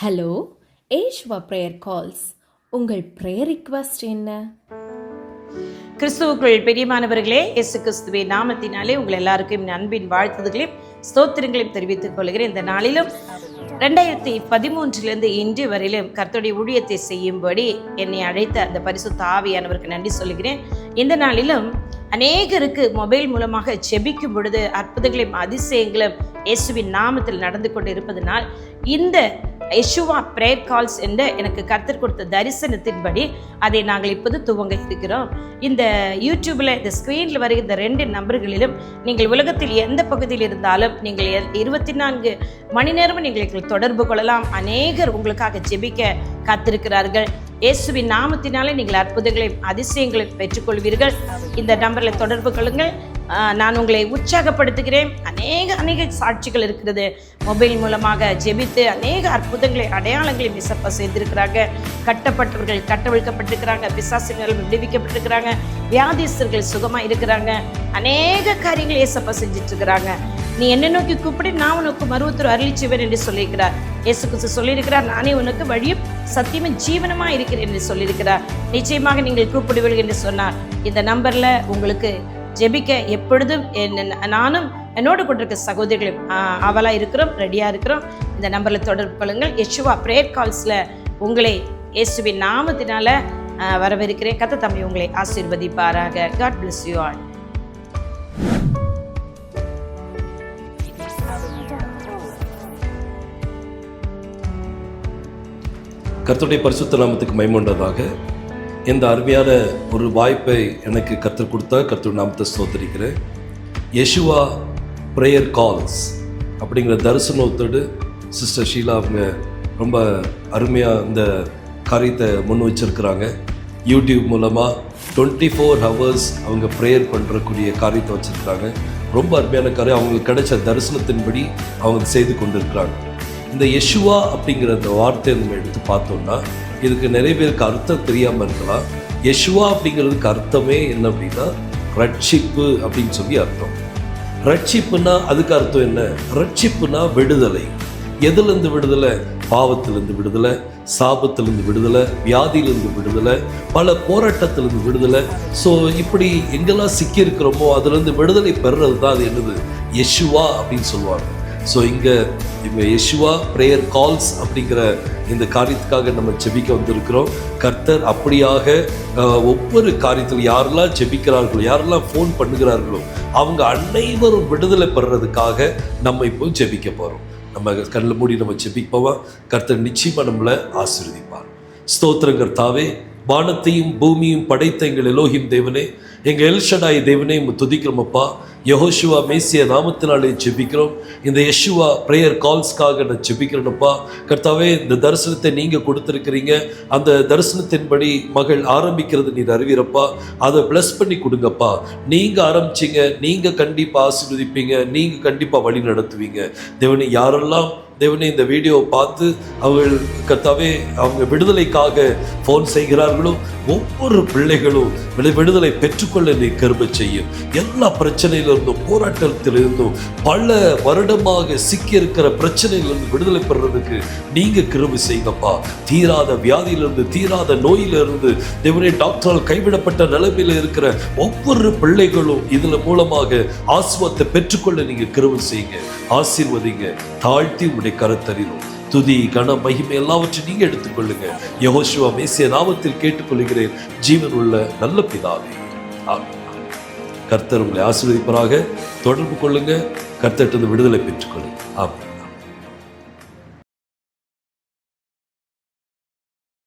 Hello, Yeshua prayer calls. உங்கள் prayer request என்ன? கிறிஸ்துவுக்குள் பெரியமானவர்களே, இயேசு கிறிஸ்துவின் நாமத்தினாலே உங்கள் எல்லாருக்கும் அன்பின் வாழ்த்துதல்களையும் ஸ்தோத்திரங்களையும் தெரிவித்துக் கொள்கிறேன். இந்த நாளிலும் 2013 இன்று வரையிலும் கர்த்தருடைய ஊழியத்தை செய்யும்படி என்னை அழைத்த அந்த பரிசுத்த ஆவியானவருக்கு நன்றி சொல்கிறேன். இந்த நாளிலும் அநேகருக்கு மொபைல் மூலமாக ஜெபிக்கும் பொழுது அற்புதங்களையும் அதிசயங்களும் இயேசுவின் நாமத்தில் நடந்து கொண்டு இருப்பதனால் இந்த யெஷுவா பிரேயர் கால்ஸ் என்ற எனக்கு கர்த்தர் கொடுத்த தரிசனத்தின்படி அதை நாங்கள் இப்போது துவங்க இருக்கிறோம். இந்த யூடியூப்பில் இந்த ஸ்க்ரீனில் வருகிற 2 நம்பர்களிலும் நீங்கள் உலகத்தில் எந்த பகுதியில் இருந்தாலும் நீங்கள் 24 மணி நேரமும் நீங்கள் தொடர்பு கொள்ளலாம். அநேகர் உங்களுக்காக ஜெபிக்க காத்திருக்கிறார்கள். இயேசுவின் நாமத்தினாலே நீங்கள் அற்புதங்களையும் அதிசயங்களையும் பெற்றுக்கொள்வீர்கள். இந்த நம்பரில் தொடர்பு கொள்ளுங்கள். நான் உங்களை உற்சாகப்படுத்துகிறேன். அநேக சாட்சிகள் இருக்கிறது. மொபைல் மூலமாக ஜெபித்து அநேக அற்புதங்களை அடையாளங்களையும் விசப்பா செய்திருக்கிறாங்க. கட்டப்பட்டவர்கள் கட்டவிழ்க்கப்பட்டிருக்கிறாங்க, பிசாசுகள் விடுவிக்கப்பட்டிருக்கிறாங்க, வியாதிஸ்தர்கள் சுகமாக இருக்கிறாங்க. அநேக காரியங்கள் ஏசப்பா செஞ்சுட்டு இருக்கிறாங்க. நீ என்னை நோக்கி கூப்பிடு, நான் உனக்கு மருவத்தூர் அருளிச்சுவேன் என்று சொல்லியிருக்கிறார். இயேசு கிறிஸ்து சொல்லியிருக்கிறார், நானே உனக்கு வழியும் சத்தியமும் ஜீவனமாக இருக்கிறேன் என்று சொல்லியிருக்கிறார். நிச்சயமாக நீங்கள் கூப்பிடுவீர்கள் என்று சொன்னார். இந்த நம்பரில் உங்களுக்கு ஜெபிக்க எப்பொழுதும் நானும் என்னோடு கொண்டிருக்க சகோதரிகளும் அவளாக இருக்கிறோம், ரெடியாக இருக்கிறோம். இந்த நம்பரில் தொடர்பு கொள்ளுங்கள். யெஷுவா பிரேயர் கால்ஸில் உங்களை இயேசுவின் நாமத்தினால வரவேற்கிறேன். கர்த்தர் தம்மை உங்களை ஆசீர்வதிப்பாராக. God bless you all. கர்த்தருடைய பரிசுத்த நாமத்துக்கு மகிமை உண்டாதாக. இந்த அருமையான ஒரு வாய்ப்பை எனக்கு கர்த்தர் கொடுத்தா கர்த்தருடைய நாமத்தை ஸ்தோத்திரிக்கிறேன். யெஷுவா ப்ரேயர் கால்ஸ் அப்படிங்கிற தரிசனத்தோடு சிஸ்டர் ஷீலா அவங்க ரொம்ப அருமையாக இந்த காரியத்தை முன் வச்சிருக்கிறாங்க. யூடியூப் மூலமாக 24 hours அவங்க ப்ரேயர் பண்ணுறக்கூடிய காரியத்தை வச்சுருக்கிறாங்க. ரொம்ப அருமையான காரியம். அவங்களுக்கு கிடைச்ச தரிசனத்தின்படி அவங்க செய்து கொண்டு இருக்கிறாங்க. இந்த யெஷுவா அப்படிங்கிற அந்த வார்த்தையை நம்ம எடுத்து பார்த்தோம்னா இதுக்கு நிறைய பேருக்கு அர்த்தம் தெரியாமல் இருக்கலாம். யெஷுவா அப்படிங்கிறதுக்கு அர்த்தமே என்ன அப்படின்னா ரட்சிப்பு அப்படின்னு சொல்லி அர்த்தம். ரட்சிப்புனா அதுக்கு அர்த்தம் என்ன? ரட்சிப்புனா விடுதலை. எதுலேருந்து விடுதலை? பாவத்திலிருந்து விடுதலை, சாபத்திலிருந்து விடுதலை, வியாதியிலிருந்து விடுதலை, பல போராட்டத்திலிருந்து விடுதலை. ஸோ இப்படி எங்கெல்லாம் சிக்கியிருக்கிறோமோ அதுலேருந்து விடுதலை பெறுறது தான் அது என்னது? யெஷுவா அப்படின்னு சொல்லுவாங்க. ஸோ இங்கே யெஷுவா ப்ரேயர் கால்ஸ் அப்படிங்கிற இந்த காரியத்துக்காக நம்ம ஜெபிக்க வந்திருக்கிறோம். கர்த்தர் அப்படியாக ஒவ்வொரு காரியத்தில் யாரெல்லாம் ஜெபிக்கிறார்களோ, யாரெல்லாம் ஃபோன் பண்ணுகிறார்களோ அவங்க அனைவரும் விடுதலை பெறுறதுக்காக நம்ம இப்போ ஜெபிக்க போகிறோம். நம்ம கண்ணில் மூடி நம்ம ஜெபிப்போமா? கர்த்தர் நிச்சயமாக நம்மளை ஆசீர்வதிப்பார். ஸ்தோத்திரம் கர்த்தாவே, வானத்தையும் பூமியும் படைத்த எங்கள் எலோஹிம் தேவனே, எங்கள் எல்ஷடாய் தேவனே துதிக்கிறோமப்பா. யெகோஷுவா மேசிய நாமத்தினாலே ஜெபிக்கிறோம். இந்த யெஷுவா ப்ரேயர் கால்ஸ்க்காக நான் ஜெபிக்கிறேனப்பா. கர்த்தாவே, இந்த தரிசனத்தை நீங்கள் கொடுத்துருக்கிறீங்க. அந்த தரிசனத்தின்படி மகள் ஆரம்பிக்கிறது நீர் அறிவீரப்பா. அதை ப்ளஸ் பண்ணி கொடுங்கப்பா. நீங்கள் ஆரம்பிச்சிங்க, நீங்கள் கண்டிப்பாக ஆசீர்வதிப்பீங்க, நீங்கள் கண்டிப்பாக வழி நடத்துவீங்க. தேவனே, யாரெல்லாம் தேவனே இந்த வீடியோவை பார்த்து அவர்கள் கர்த்தாவே அவங்க விடுதலைக்காக ஃபோன் செய்கிறார்களோ ஒவ்வொரு பிள்ளைகளும் விடுதலை பெற்றுக்கொள்ள நீ கிருபை செய்யும். எல்லா பிரச்சனையிலிருந்தும் போராட்டத்திலிருந்தும் பல வருடமாக சிக்கியிருக்கிற பிரச்சனையிலிருந்து விடுதலை பெறுறதுக்கு நீங்க கிருபை செய்யுங்கப்பா. தீராத வியாதியிலிருந்து, தீராத நோயிலிருந்து தேவனே, டாக்டரால் கைவிடப்பட்ட நிலைமையில் இருக்கிற ஒவ்வொரு பிள்ளைகளும் இதுல மூலமாக ஆசீர்வாதத்தை பெற்றுக்கொள்ள நீங்க கிருபை செய்யுங்க. ஆசீர்வதிங்க. தாழ்த்தி உடைய கருத்தறிலும் துதி கன மகிமை எல்லாவற்றையும் நீங்க எடுத்துக்கொள்ளுங்க. யெகோஷுவா மேசிய நாமத்தில் கேட்டுக்கொள்கிறேன், ஜீவன் உள்ள நல்ல பிதாவே, ஆமென். கர்த்தர் உங்களை ஆசீர்வதிப்பாராக. தொடர்பு கொள்ளுங்க. கர்த்தரிடமிருந்து விடுதலை பெற்றுக்கொள்ளுங்க. ஆமென்.